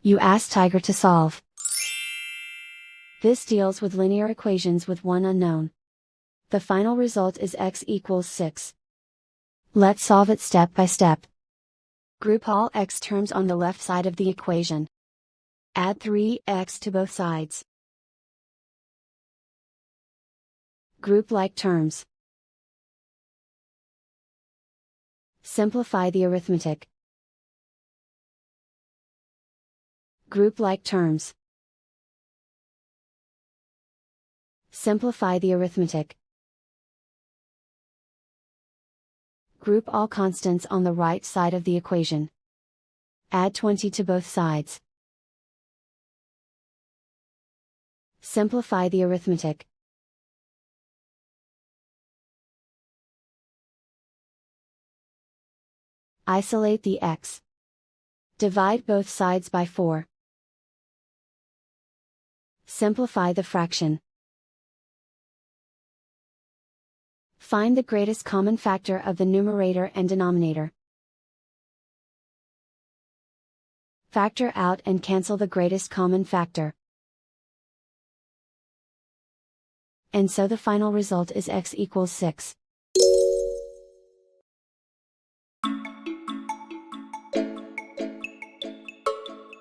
You ask Tiger to solve. This deals with linear equations with one unknown. The final result is x equals 6. Let's solve it step by step. Group all x terms on the left side of the equation. Add 3x to both sides. Group like terms. Simplify the arithmetic. Group like terms. Simplify the arithmetic. Group all constants on the right side of the equation. Add 20 to both sides. Simplify the arithmetic. Isolate the x. Divide both sides by 4. Simplify the fraction. Find the greatest common factor of the numerator and denominator. Factor out and cancel the greatest common factor. And so the final result is x equals 6.